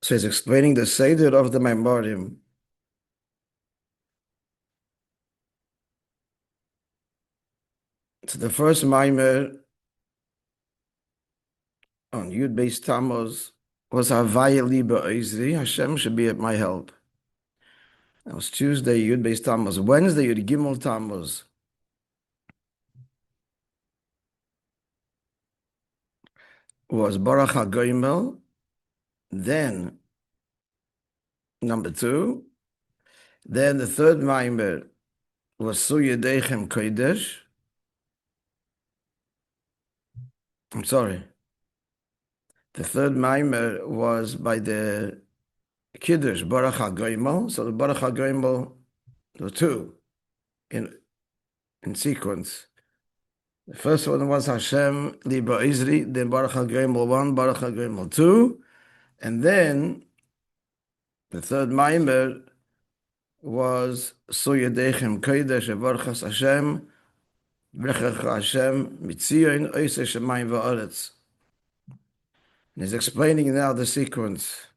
So he's explaining the Seder of the Maimorim. So the first Maimer on Yud Beis Tammuz was Havaya Liba Eizri, Hashem should be at my help. That was Tuesday, Yud Beis Tammuz. Wednesday, Yud Gimel Tammuz was Baruch Hagomel. Then, number 2. Then the third Maimer was Suyedechem Kodesh. I'm sorry. The third Maimer was by the Kiddush, Baruch HaGomel. So the Baruch HaGomel, the 2 in sequence. The first one was Hashem Liba Izri, then Baruch HaGomel 1, Baruch HaGomel 2. And then the third Maimer was Suyedechem Kodesh, Baruch Hashem, Brechach Hashem, Mitzion, Oisei Shemayim Va'aretz. And he's explaining now the sequence.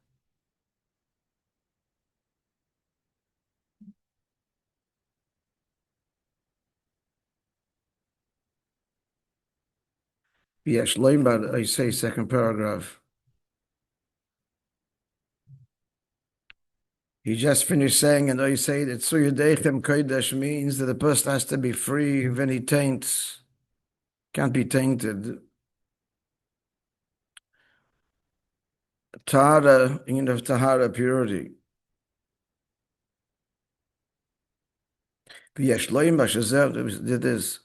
Yes, Leimbad, I say second paragraph. He just finished saying, and I say that Suyedechem Kodesh means that the person has to be free of any taints, can't be tainted. Tahara, in of Tahara, purity. Yes, Leimbad, Shazer did this.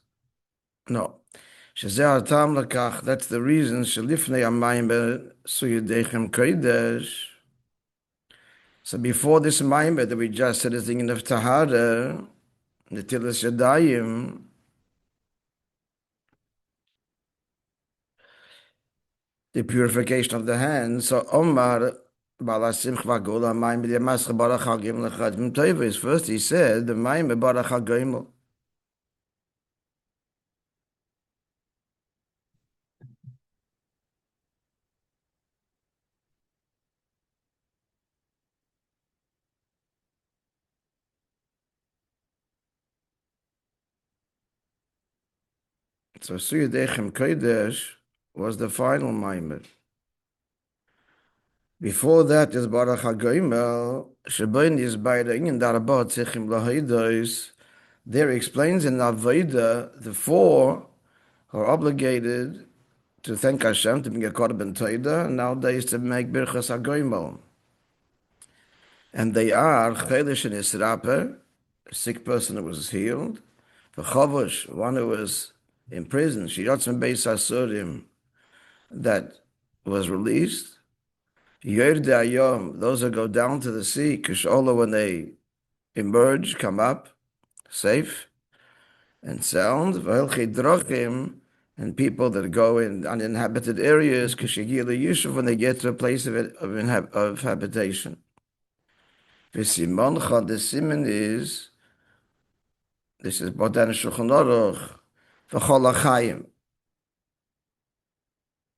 No. Shazer Atam Lakach, that's the reason, Shalifnei Amayim Suyedechem Kodesh. So before this Maimer that we just said is the in of Tahara, the Tilas Yadayim, the purification of the hands. So Omar Balasim Chvagola Maimer the Mascha Barach Hagim Lechadim Tovis. First he said the Maimer Barach Hagim. So Suyedechem Kodesh was the final Maimer. Before that is Baruch HaGomel, Shebein is by the Inyan Darabot Tzechim Lahaidos. There he explains in Avodah, the 4 are obligated to thank Hashem, to be a korban toida, and nowadays to make birchas HaGomel. And they are Chelish and Israper, a sick person who was healed, V'chovosh, one who was in prison, Shiyotzim Beis Asurim, that was released, Yerde Ayom, those who go down to the sea, Kishola, when they emerge, come up, safe and sound, V'helchi Drochim, and people that go in uninhabited areas, Kishigila Yishuv, when they get to a place of habitation. V'simoncha, the siman is, this is Bodan Shulchan Aruch, V'chol HaChaim.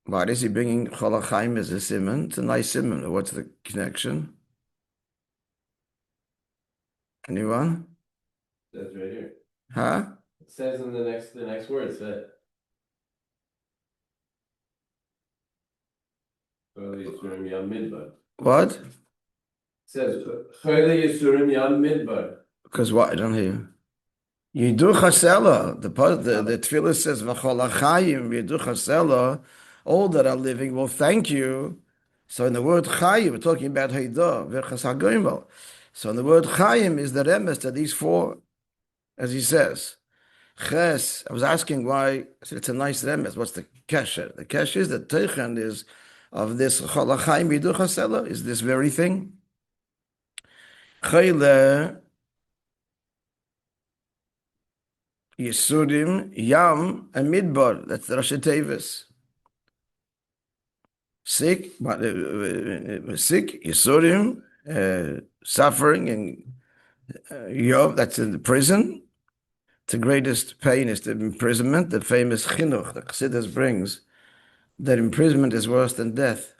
Why is he bringing Chol HaChaim as a siman? It's a nice siman. What's the connection? Anyone? That's right here. Huh? It says in the next words that What? It says Chayli Yisurim Yam Midbar. Because what? I don't hear. Yidu Chasela. The tefillah says V'chol HaChaim. Yidu Chasela. All that are living will thank you. So in the word Chayim, we're talking about Heidah, V'chas HaGomel. So in the word Chayim is the remes to these 4, as he says. Ches, I was asking why, I said it's a nice remes. What's the kesher? The kesher is the teichen is of this Chol HaChaim Yidu Chasela, is this very thing. Chayle Yisurim, Yam, and Midbar. That's the Rashi Tevis. Sick, Yisurim, suffering, and Yom, that's in the prison. The greatest pain is the imprisonment, the famous chinuch that Chassidus brings, that imprisonment is worse than death.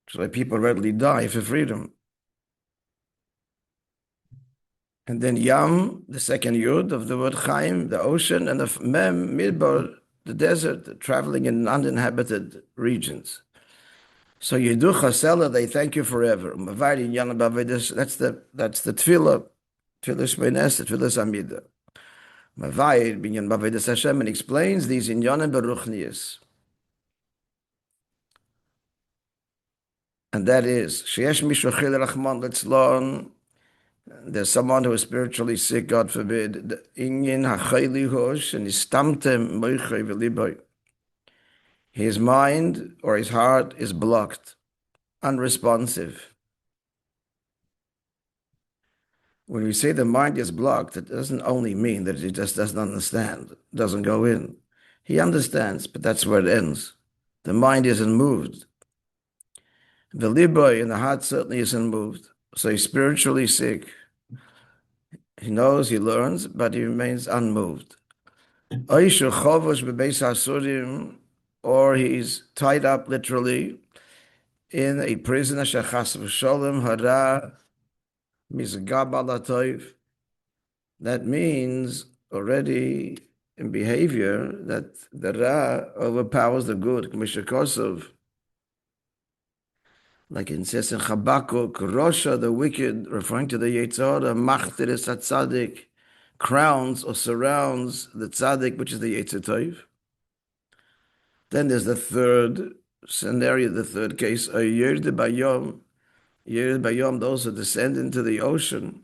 So that people readily die for freedom. And then Yam, the second yud of the word Chaim, the ocean, and the Mem, Midbar, the desert, traveling in uninhabited regions. So Yidu Chasela, they thank you forever. That's the tefillah, tefillah shmeines, tefillah amida. Mavayid binyan b'avedas Hashem, and explains these inyanim beruchnius. And that is, sheyesh mishu chil rachman litzlon. There's someone who is spiritually sick, God forbid. Inyan hachayli hosh, and istamtem moiche v'liboy. His mind or his heart is blocked, unresponsive. When we say the mind is blocked, it doesn't only mean that he just doesn't understand, doesn't go in. He understands, but that's where it ends. The mind isn't moved. The liboy in the heart certainly isn't moved. So he's spiritually sick. He knows, he learns, but he remains unmoved. Or he's tied up literally in a prison. That means already in behavior that the Ra overpowers the good. Like it says in Habakkuk, Rosha, the wicked, referring to the Yetzirah, Machteres HaTzadik, crowns or surrounds the Tzadik, which is the Yetzer Tov. Then there's the third scenario, the third case, Yerid Bayom, those who descend into the ocean.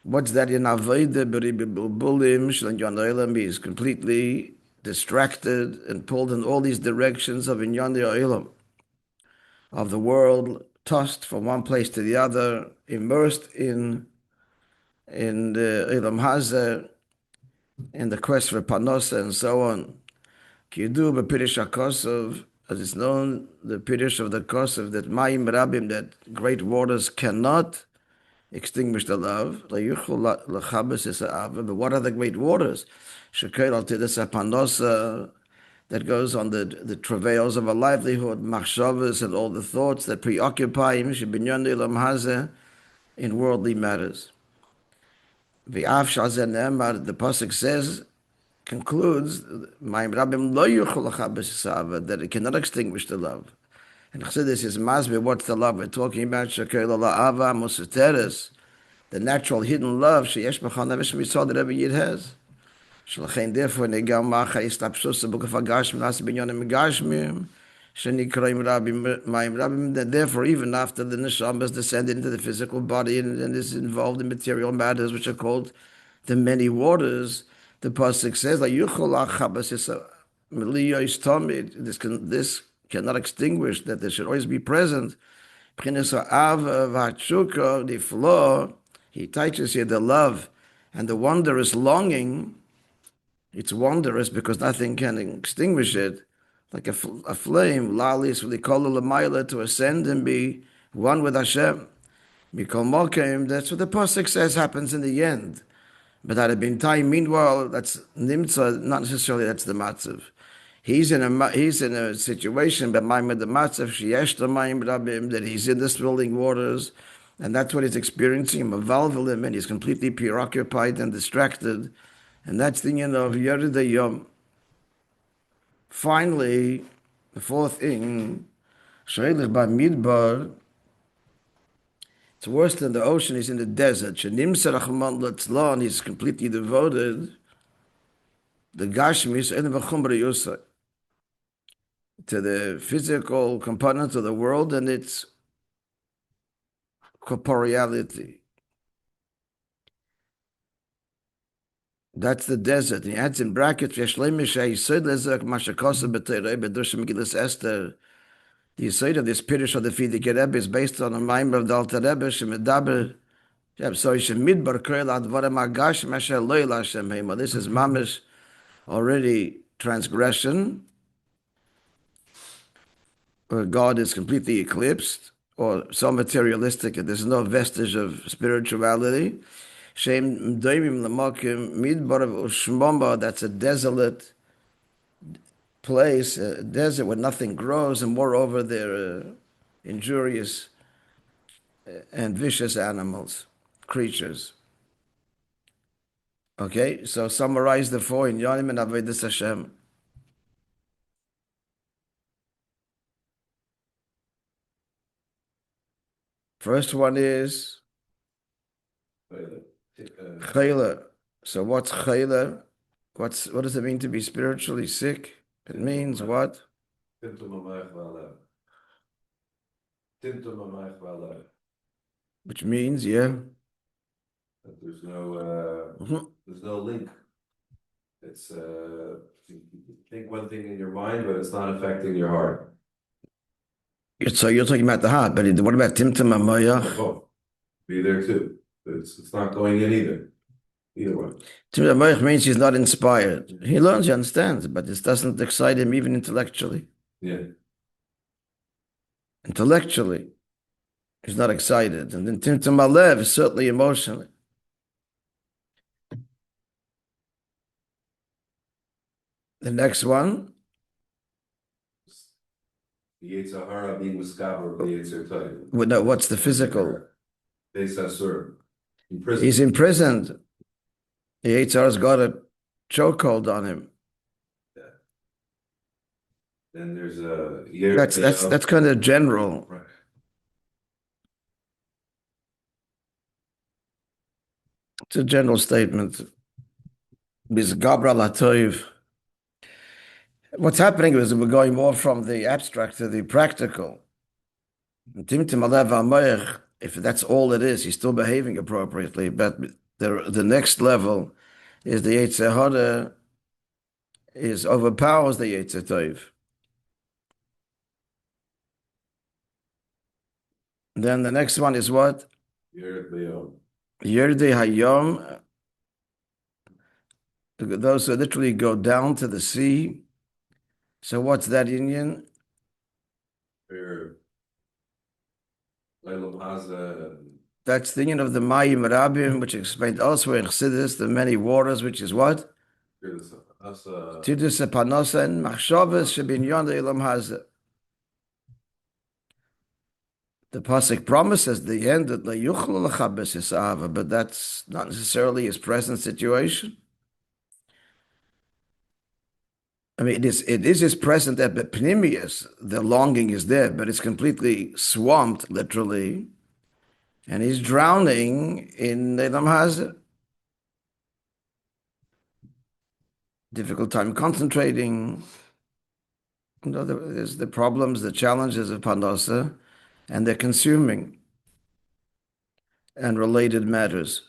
What's that in Avodah Bulim Shlan He is completely distracted and pulled in all these directions of Inyan Olam, of the world, tossed from one place to the other, immersed in the Ilam Hazeh, in the quest for Panosa and so on. Kidu b'Pirish HaKosov, as it's known, the Pirish of the Kosov, that Mayim Rabim, that great waters cannot extinguish the love. But what are the great waters? That goes on the travails of a livelihood, machshavas, and all the thoughts that preoccupy him in worldly matters. The pasuk says, concludes, that it cannot extinguish the love. And Chassidus is masbeh, what's the love we're talking about? The natural hidden love that every yid has. Therefore, the therefore, even after the neshama has descended into the physical body and is involved in material matters, which are called the many waters, the pasuk says, this cannot extinguish, that there should always be present. The flow, he teaches here the love and the wondrous longing. It's wondrous because nothing can extinguish it, like a flame, lalis to ascend and be one with Hashem. That's what the pasuk says happens in the end. But at a time, meanwhile, that's nimtza, not necessarily that's the matzav. He's in a situation, but the matzav sheyesh l'mayim rabim, that he's in the swirling waters, and that's what he's experiencing. And he's completely preoccupied and distracted. And that's the end of Yerid Yom. Finally, the fourth thing, Shreilech ba Midbar, it's worse than the ocean, he's in the desert. Shenimser Achman Latzlan, he's completely devoted. The Gashmis, En V'chumra Yusay, to the physical component of the world and its corporeality. That's the desert. And he adds in brackets, the Yisod of this Pirish of the Fidik Rebbe is based on a Maimar of the Alter Rebbe, Shemedaber. So Shemidbar Krel Advarim Agash Masher Loyal Hashem Heima. This is mamish already transgression, where God is completely eclipsed, or so materialistic that there's no vestige of spirituality. Shem Doimim Lamokim Midbar Ushmomba, that's a desolate place, a desert where nothing grows, and moreover, injurious and vicious animals, creatures. Okay, so summarize the four in Yonim and Avodas Hashem. First one is chayla. So what's chayla? What does it mean to be spiritually sick? It means what? Which means, yeah. There's no link. It's you think one thing in your mind, but it's not affecting your heart. So you're talking about the heart, but what about Timtum Amayach? Oh, be there too. It's not going in either. Either one. Timtum Amayach means he's not inspired. He learns, he understands, but this doesn't excite him even intellectually. Yeah. Intellectually, he's not excited. And then Timtum Alev is certainly emotionally. The next one. The Yetzirah being Muskaber, the Yetzirah. No, what's the physical? Imprisoned. He's imprisoned. The Yetzirah's got a chokehold on him. Yeah. Then there's a that's kind of general. Right. It's a general statement. What's happening is we're going more from the abstract to the practical. If that's all it is, he's still behaving appropriately. But the next level is the Yetzer Hara overpowers the Yetzer Tov. Then the next one is what? Yerdei Hayom. Those who literally go down to the sea. So what's that Indian? That's the union of the Mayim Rabbim, which explained elsewhere in Chassidus, the many waters, which is what? Tidus Panosa and Machshavas Shebinyan Elam Hazeh. The pasuk promises the end that Yuchlu Lachabes Yisava, but that's not necessarily his present situation. I mean, it is his present epipnimius. The longing is there, but it's completely swamped, literally, and he's drowning in Elam Hazeh. Difficult time concentrating. There's the problems, the challenges of Pandasa, and they're consuming and related matters.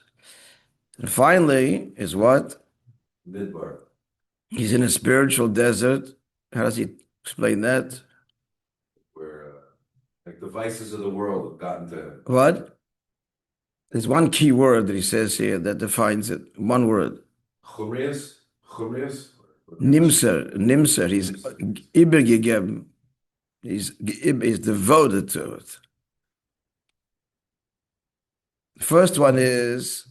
And finally is what? Midbar. He's in a spiritual desert. How does he explain that? Where like the vices of the world have gotten to him. What? There's one key word that he says here that defines it. One word. Chumrius? Nimser. He's übergegeben. He's devoted to it. The first one is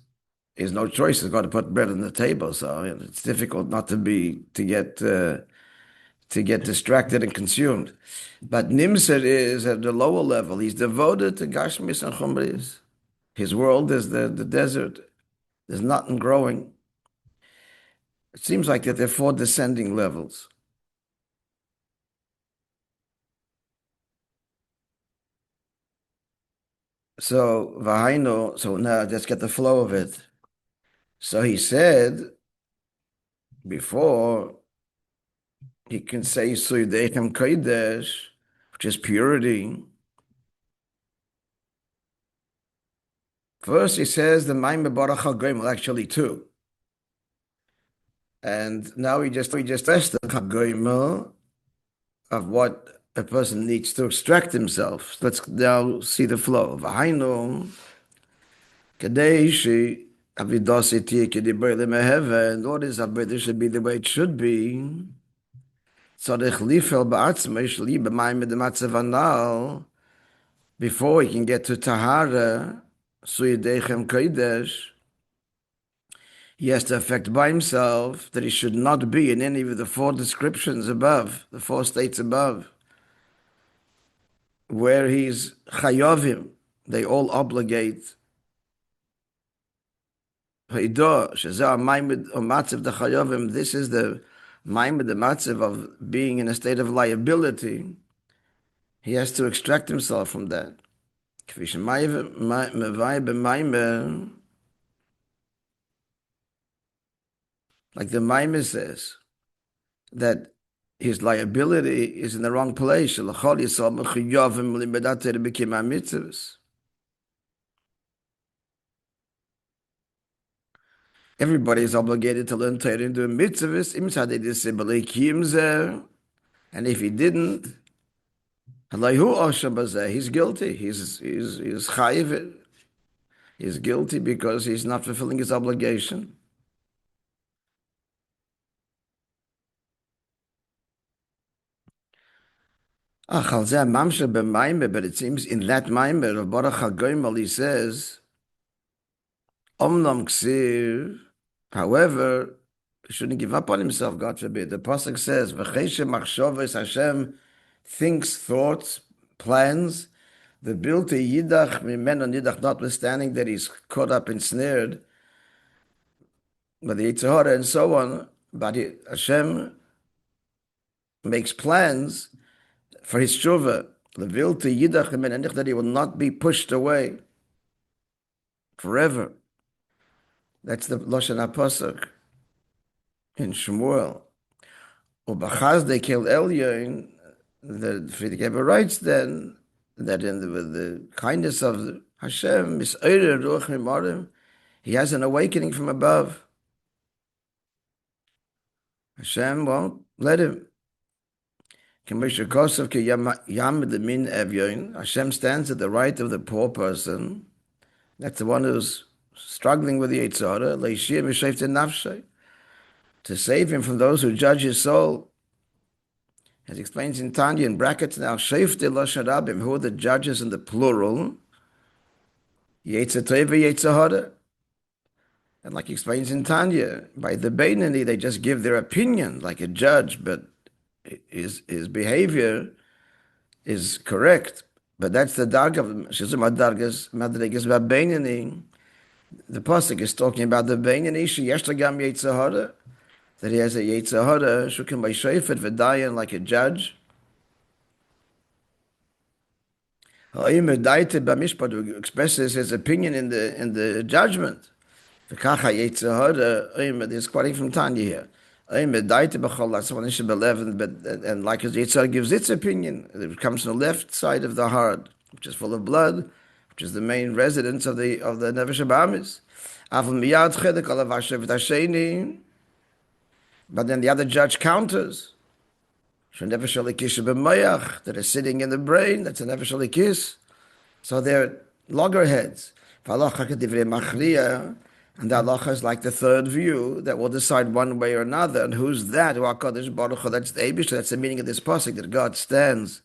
no choice. He's got to put bread on the table, so it's difficult not to get distracted and consumed. But Nimser is at the lower level. He's devoted to Gashmis and Chumris. His world is the desert. There's nothing growing. It seems like that there are four descending levels. So Vahaino, so now let's get the flow of it. So he said before he can say Suydechem Kodesh, which is purity. First he says the Maimah Baruch Hagomel, actually two. And now we just test the Hagomel of what a person needs to extract himself. Let's now see the flow. Vahaino Kadeshi Avidosity Kediber Meheven. What is Avidah should be the way it should be. Before he can get to Tahara, Suyedechem Kodesh, he has to affect by himself that he should not be in any of the four descriptions above, the four states above. where he's chayovim, they all obligate. This is the maimed, the matziv of being in a state of liability. He has to extract himself from that. Like the Maimer says, that his liability is in the wrong place. Everybody is obligated to learn Torah and do mitzvahs. And if he didn't, he's guilty. He's chayiv. He's guilty because he's not fulfilling his obligation. But it seems in that Maimer of Baruch Hagomel, he says, Omnam ksiv, however, he shouldn't give up on himself, God forbid. The Pasuk says, V'cheshe machshavos, Hashem thinks, thoughts, plans, the bilti yidach, mimeno nidach, notwithstanding that he's caught up, ensnared by the Yetzer Hara and so on, but Hashem makes plans for his tshuva, the bilti yidach, mimeno nidach, that he will not be pushed away forever. That's the Lashon HaPasuk in Shmuel. Ubachaz de Kel Elyon, the Friedrich Rebbe writes then that in the kindness of Hashem, he has an awakening from above. Hashem won't let him. Hashem stands at the right of the poor person. That's the one who's struggling with the Yetzer Hara, to save him from those who judge his soul. As he explains in Tanya, in brackets now, who are the judges in the plural? Yetzer Tov, Yetzer Hara. And like he explains in Tanya, by the Beinani, they just give their opinion like a judge, but his behavior is correct. But that's the dark of Shizum Adargas, Madrigas Beinani. The Pasuk is talking about the Beinani, Sheyeshtagam Yetzer Hara, that he has a Yetzer Hara, Shukim by Shofet V'dayan, like a judge. Who expresses his opinion in the judgment. He's quoting from Tanya here. That's 11, and like his Yetzer Hara gives its opinion, it comes from the left side of the heart, which is full of blood, which is the main residence of the Nefesh Habahamis. But then the other judge counters. That is sitting in the brain, that's a Nefesh Halikis. So they're loggerheads. And the halacha is like the third view that will decide one way or another. And who's that? Baruch, that's the Eibush. That's the meaning of this pasuk, that God stands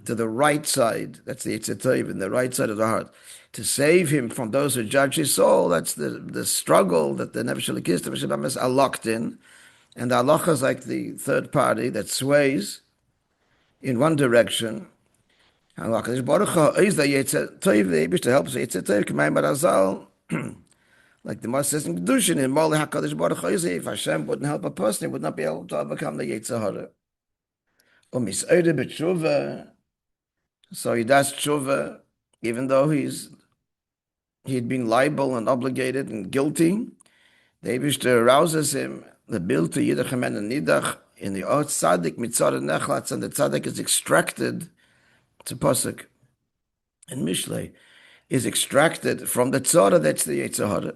to the right side. That's the Yetzer Tov, in the right side of the heart, to save him from those who judge his soul. That's the struggle that the Nefesh Halikis, the Nefesh Habahamis are locked in. And the halacha is like the third party that sways in one direction. And Baruch is the Yetzer Tov, the Eibush, to help us. Yetzer Tov, K'mayim Barazal. Like the Moshe says in Kedushin, in Molech HaKadosh Baruch Hu, if Hashem wouldn't help a person, he would not be able to overcome the Yetzer Hara. Mis'oide b'tshuva, so he does tshuva, even though he'd been liable and obligated and guilty. The Eibush arouses him, the bil to yidach and nidach, in the Ot Tzadik mitzad nechlatz, and the Tzadik is extracted, it's a pasuk in Mishlei, is extracted from the tzara, that's the Yetzer Hara.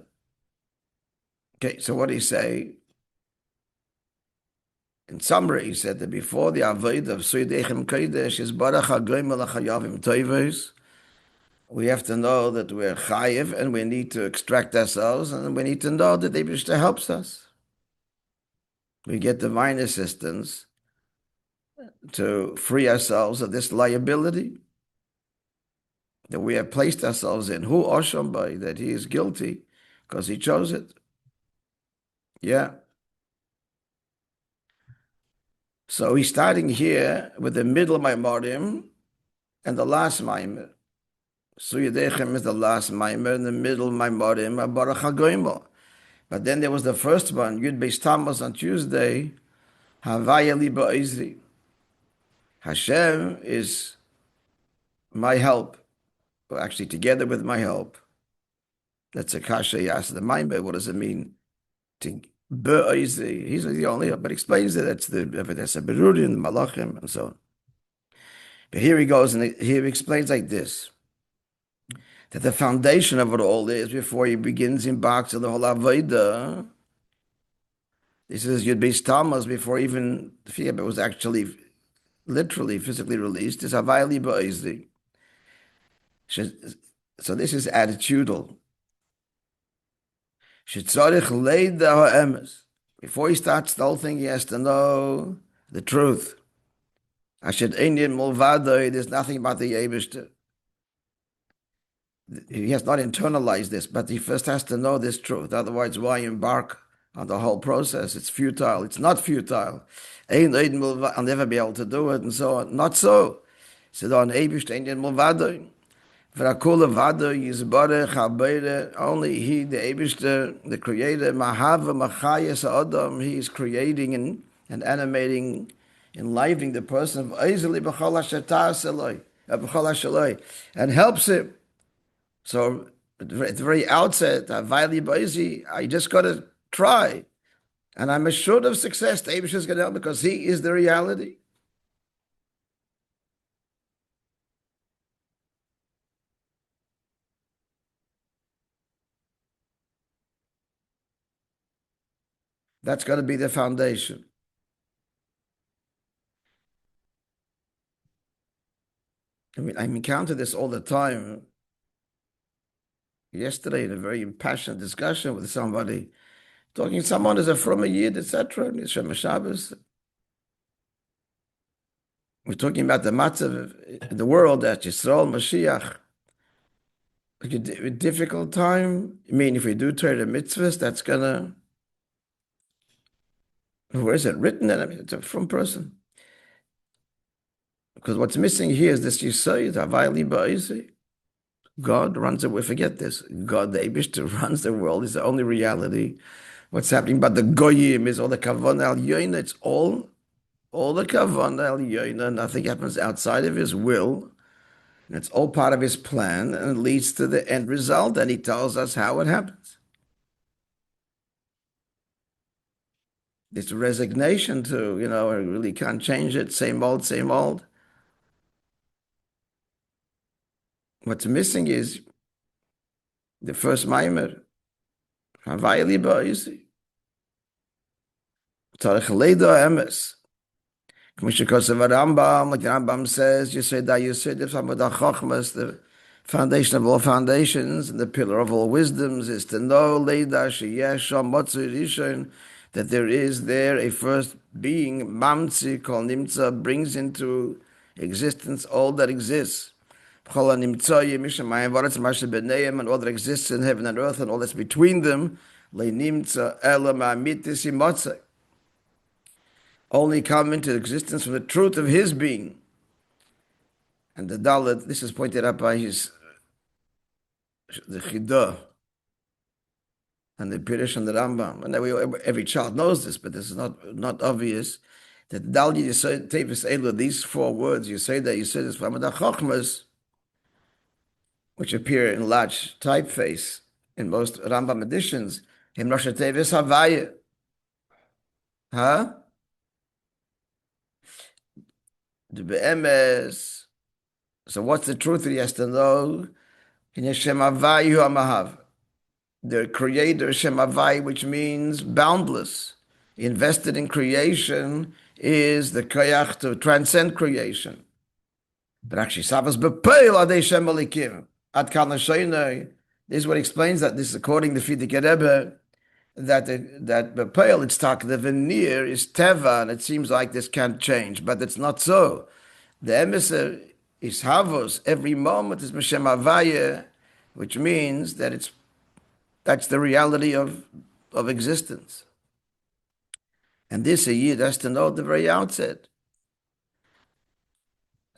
Okay, so what do you say? In summary, he said that before the avodah of Suydechem Kodesh is Baruch Hagomel Lahayavim Tovos, we have to know that we're chayiv and we need to extract ourselves, and we need to know that the Eibishter helps us. We get divine assistance to free ourselves of this liability that we have placed ourselves in. Who Osham by, that he is guilty because he chose it. Yeah. So he's starting here with the middle Maimarim, and the last Maimer. Suyadechem is the last Maimer, in the middle Maimerim, Baruch Hagomel. But then there was the first one, Yud Beis Tammuz on Tuesday, Havaya Liba Izri. Hashem is my help, or actually together with my help. That's a kasha yas. The Maimer, what does it mean? He's the only, but explains that that's a Berurin, Malachim, and so on. But here he goes, and here he explains like this, that the foundation of it all is, before he begins in Bach, the whole Avodah, this is Yud Beis Tammuz, before even the Fiat was actually, literally, physically released, is Havaya Liba Izri. So this is attitudal. Before he starts the whole thing, he has to know the truth. There's nothing about the Eibishter. He has not internalized this, but he first has to know this truth. Otherwise, why embark on the whole process? It's futile. It's not futile. I'll never be able to do it, and so on. Not so. So on Eibishter Ein Mulvadoi. Only he, the Eibishter, the Creator, he is creating and animating, enlivening the person of and helps him. So at the very outset, I just got to try. And I'm assured of success. The Eibishter is going to help because he is the reality. That's got to be the foundation. I mean, I encounter this all the time. Yesterday, in a very impassioned discussion with somebody, talking to someone as a from a Yid, etc. We're talking about the matzav in the world that Yisrael Mashiach. A difficult time. I mean, if we do Torah mitzvahs, that's gonna. Where is it written? I mean, it's a from person. Because what's missing here is this Yisayid, Havayli Ba'isi. God runs it. We forget this. God, the Eibishter, runs the world. Is the only reality. What's happening? But the Goyim is all the Kavan al Yoina. It's all the Kavan al Yoina. Nothing happens outside of his will. And it's all part of his plan, and it leads to the end result. And he tells us how it happens. This resignation to, I really can't change it. Same old, same old. What's missing is the first Maimer. Havaya Liba Izri. Tzarech Leida Emes. K'mishikosav Rambam, like the Rambam says, you said, the foundation of all foundations, and the pillar of all wisdoms is to know Leida Sheyesh Motzu Rishon, that there is there a first being, Mamtzi Kol Nimtza, brings into existence all that exists. And all that exists in heaven and earth and all that's between them, only come into existence from the truth of his being. And the Dalet, this is pointed out by the Chidah and the Pirish and the Rambam. And every child knows this, but this is not obvious. That the Dalet Yisod Tevis Elu, these four words, you say this from the Chochmas, which appear in large typeface in most Rambam editions, Him Rosh Tevis Havaya. The Be'emes. So what's the truth that he has to know? In Hashem Havayu Hamahav. The Creator, Hashem Havai, which means boundless. Invested in creation is the koyach to transcend creation. But actually, Savas Bepeil Adei Shem Elikim. Ad Kan Lashoinai. This is what explains that. This is according to Fidik Rebbe, that Bepeil, it's talk, the veneer is Teva, and it seems like this can't change, but it's not so. The emissary is Havos, every moment is Meshem Havaya, which means that that's the reality of existence. And this a Yid has to know at the very outset.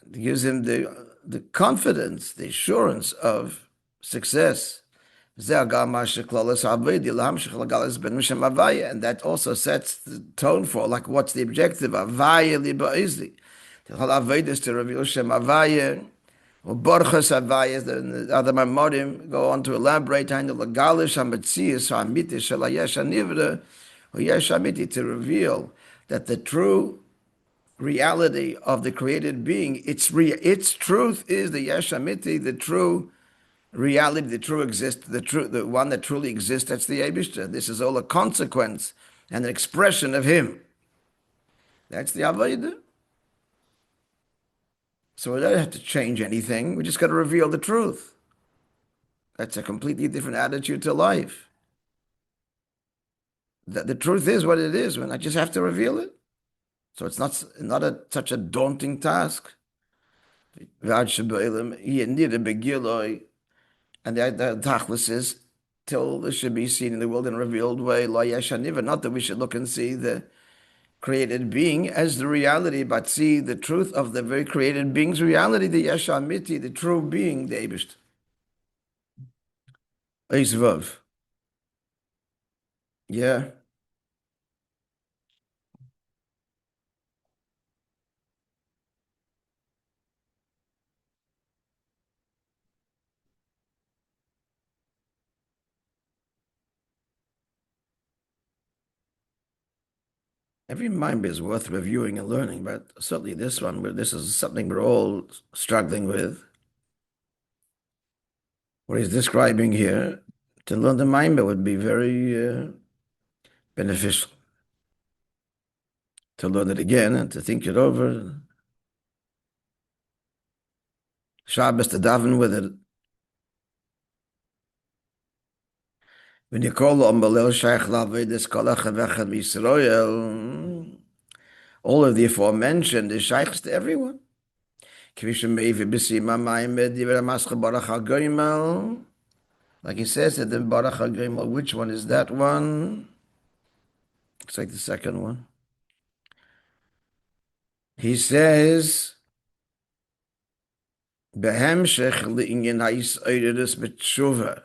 It gives him the the confidence, the assurance of success. And that also sets the tone for, like, what's the objective? Avaya liba izli. The whole avodah is to reveal Shem Avaya. Or Boruch Avaya, the other Mamorim go on to elaborate on the Lagalish HaMetzias HaMiti Shel HaYesh HaNivra, or Yesh HaMiti, to reveal that the true reality of the created being, its truth is the Yesh HaMiti, the true reality, the one that truly exists. That's the Eibishter. This is all a consequence and an expression of Him. That's the Avodah. So we don't have to change anything. We just got to reveal the truth. That's a completely different attitude to life. The truth is what it is, and I just have to reveal it. So it's not such a daunting task. And the tachlis is till it should be seen in the world in a revealed way. Not that we should look and see the created being as the reality, but see the truth of the very created being's reality, the Yesh Amiti, the true being, the Eibishter. Eisvav. Yeah. Every mind is worth reviewing and learning, but certainly this one, this is something we're all struggling with. What he's describing here, to learn the mind would be very beneficial. To learn it again and to think it over. Shabbos to daven with it. When you call Ombalel Shaykh Lavedis Kolach Vechad Yisrael, all of the aforementioned is shaykhs to everyone. Like he says at the Baruch HaGomel, which one is that one? Looks like the second one. He says, Behemshech li'inyan ha'is'oiridus b'tshuva.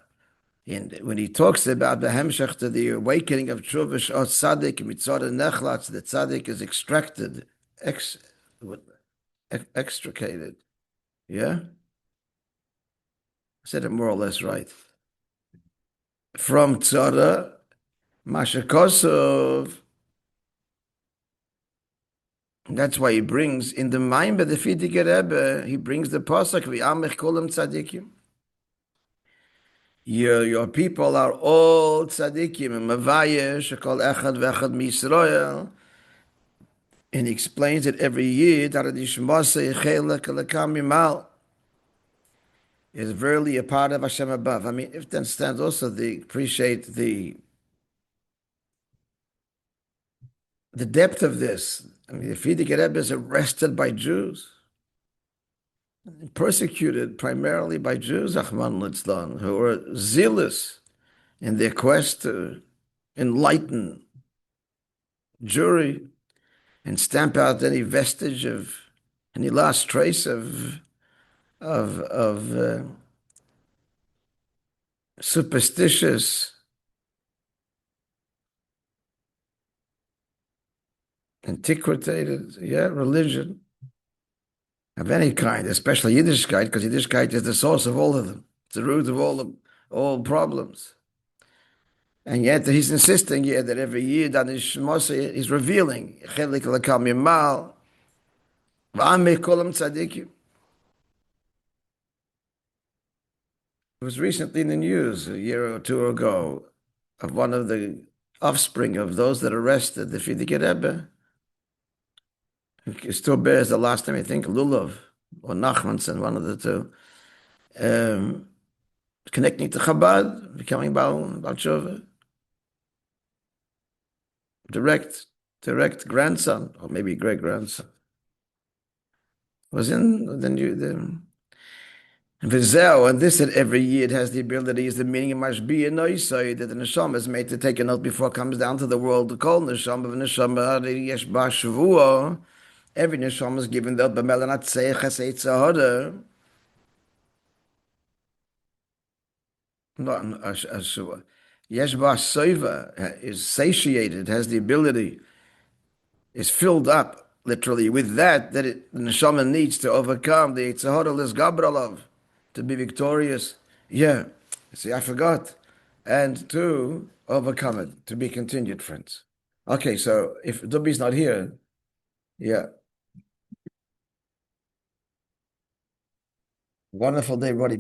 And when he talks about the hemshech, to the awakening of tshuva, sh'ot tzaddik mitzvah nechlatz, the tzaddik is extracted, extricated. Yeah? I said it more or less right. From tzara, mashakosov. That's why he brings in the mind by the Fidige Rebbe, he brings the pasuk v'amich kolam tzadikim. Your people are all tzadikim, mavaye shekol echad v'echad miYisrael, and he explains it every year that Adishmase chelek lekam mimal is verily a part of Hashem above. I mean, if then stands also appreciate the depth of this. I mean, the Fidige Rebbe is arrested by Jews, persecuted primarily by Jews, Achman Litzlan, who were zealous in their quest to enlighten Jewry and stamp out any vestige of any last trace of superstitious antiquated, religion of any kind, especially Yiddishkeit, because Yiddishkeit is the source of all of them. It's the root of all problems. And yet he's insisting here that every year that he's revealing Chelik Lekam Yimal V'amei Kolam Tzadikim. It was recently in the news, a year or two ago, of one of the offspring of those that arrested the Fidige Rebbe. It still bears the last name, I think, Lulav or Nachmanson, one of the two. Connecting to Chabad, becoming Baal Tshuva. Direct grandson, or maybe great-grandson. Was in the new... And this at every year it has the ability, is the meaning of Mashbi Noisai, that the Neshama is made to take a note before it comes down to the world to call Neshama of Neshama Yesh Ba Shavua. Every Neshama is given the Bemelanat Seichas Eitzahara. Yeshba Soiva is satiated, has the ability, is filled up, literally, with that the neshama needs to overcome the Yitzhahara Lizgabralov, to be victorious. Yeah, see, I forgot. And to overcome it, to be continued, friends. Okay, so if Dubi's not here, yeah. Wonderful day, Roddy.